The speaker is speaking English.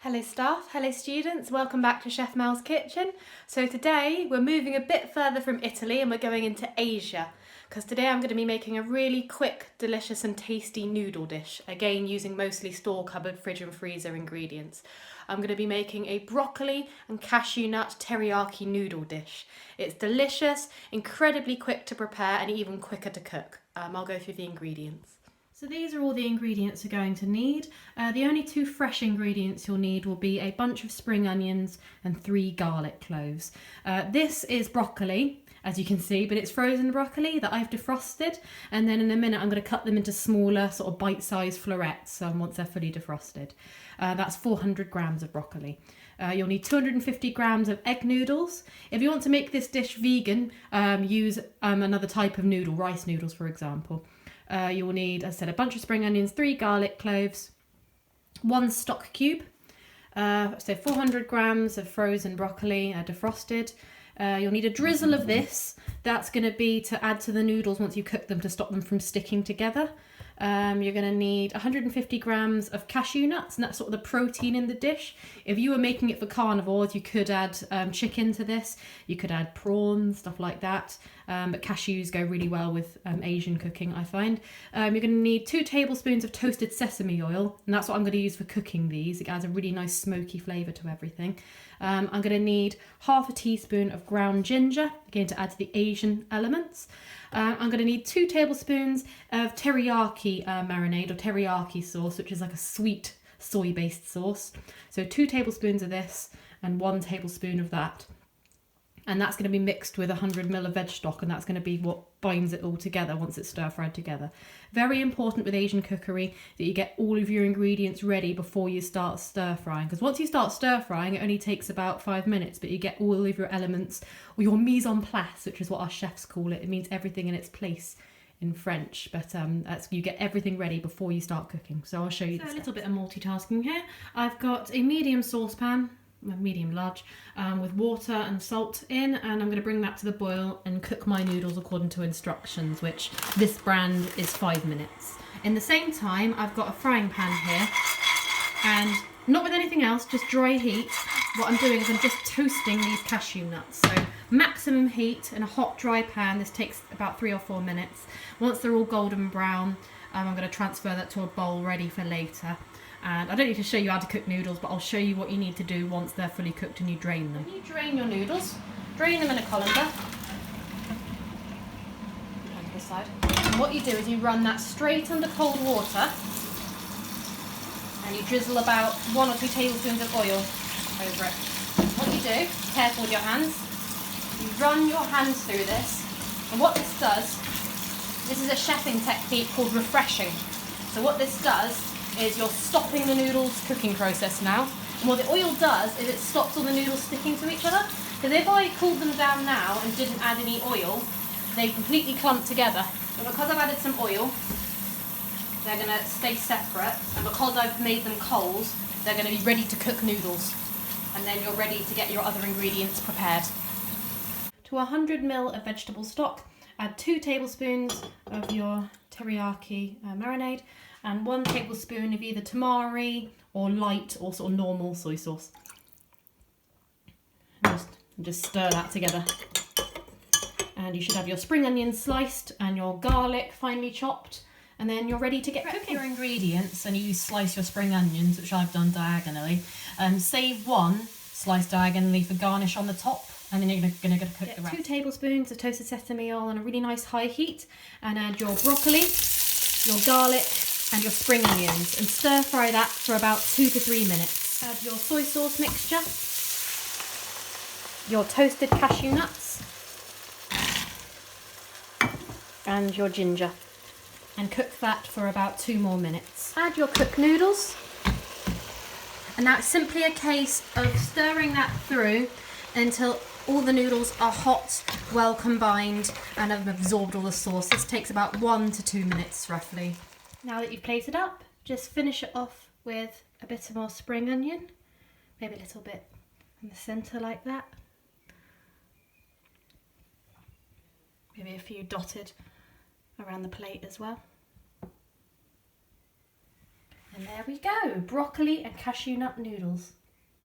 Hello staff, hello students, welcome back to Chef Mel's Kitchen. So today we're moving a bit further from Italy and we're going into Asia, because today I'm going to be making a really quick, delicious and tasty noodle dish, again using mostly store cupboard, fridge and freezer ingredients. I'm going to be making a broccoli and cashew nut teriyaki noodle dish. It's delicious, incredibly quick to prepare and even quicker to cook. I'll go through the ingredients. So these are all the ingredients you're going to need. The only two fresh ingredients you'll need will be a bunch of spring onions and 3 garlic cloves. This is broccoli, as you can see, but it's frozen broccoli that I've defrosted, and then in a minute I'm going to cut them into smaller sort of bite-sized florets once they're fully defrosted. That's 400 grams of broccoli. You'll need 250 grams of egg noodles. If you want to make this dish vegan, use another type of noodle, rice noodles for example. You will need, as I said, a bunch of spring onions, 3 garlic cloves, 1 stock cube, so 400 grams of frozen broccoli defrosted. You'll need a drizzle of this. That's going to be to add to the noodles once you cook them to stop them from sticking together. You're going to need 150 grams of cashew nuts, and that's sort of the protein in the dish. If you were making it for carnivores, you could add chicken to this. You could add prawns, stuff like that. But cashews go really well with Asian cooking, I find. You're going to need 2 tablespoons of toasted sesame oil, and that's what I'm going to use for cooking these. It adds a really nice smoky flavour to everything. I'm going to need half a teaspoon of ground ginger, again to add to the Asian elements. I'm going to need 2 tablespoons of teriyaki marinade or teriyaki sauce, which is like a sweet soy-based sauce. So 2 tablespoons of this and 1 tablespoon of that. And that's going to be mixed with 100 ml of veg stock, and that's going to be what binds it all together once it's stir-fried together. Very important with Asian cookery that you get all of your ingredients ready before you start stir-frying, because once you start stir-frying it only takes about 5 minutes, but you get all of your elements, or your mise en place, which is what our chefs call it. It means everything in its place in French, but you get everything ready before you start cooking. So I'll show you a little bit of multitasking here. I've got a medium saucepan, medium large, with water and salt in, and I'm going to bring that to the boil and cook my noodles according to instructions, which this brand is 5 minutes. In the same time, I've got a frying pan here, and not with anything else, just dry heat. What I'm doing is I'm just toasting these cashew nuts. So maximum heat in a hot dry pan. This takes about 3 or 4 minutes. Once they're all golden brown, I'm going to transfer that to a bowl ready for later. And I don't need to show you how to cook noodles, but I'll show you what you need to do once they're fully cooked and you drain them. When you drain your noodles, drain them in a colander. On this side. And what you do is you run that straight under cold water, and you drizzle about 1 or 2 tablespoons of oil over it. What you do, careful with your hands, you run your hands through this, and what this does, this is a chefing technique called refreshing. So what this does is you're stopping the noodles cooking process now. And what the oil does is it stops all the noodles sticking to each other. Because if I cooled them down now and didn't add any oil, they completely clump together. But because I've added some oil, they're going to stay separate. And because I've made them cold, they're going to be ready to cook noodles. And then you're ready to get your other ingredients prepared. To 100 ml of vegetable stock, add 2 tablespoons of your teriyaki marinade, and 1 tablespoon of either Tamari or light or sort of normal soy sauce. Just stir that together. And you should have your spring onions sliced and your garlic finely chopped, and then you're ready to get cooking. Your ingredients, and you slice your spring onions, which I've done diagonally. Save 1 sliced diagonally for garnish on the top, and then you're going to cook the rest. 2 tablespoons of toasted sesame oil on a really nice high heat, and add your broccoli, your garlic, and your spring onions, and stir fry that for about 2 to 3 minutes. Add your soy sauce mixture, your toasted cashew nuts, and your ginger, and cook that for about 2 more minutes. Add your cooked noodles, and now it's simply a case of stirring that through until all the noodles are hot, well combined, and have absorbed all the sauce. This takes about 1 to 2 minutes roughly. Now that you've plated up, just finish it off with a bit more spring onion, maybe a little bit in the centre like that. Maybe a few dotted around the plate as well. And there we go, broccoli and cashew nut noodles.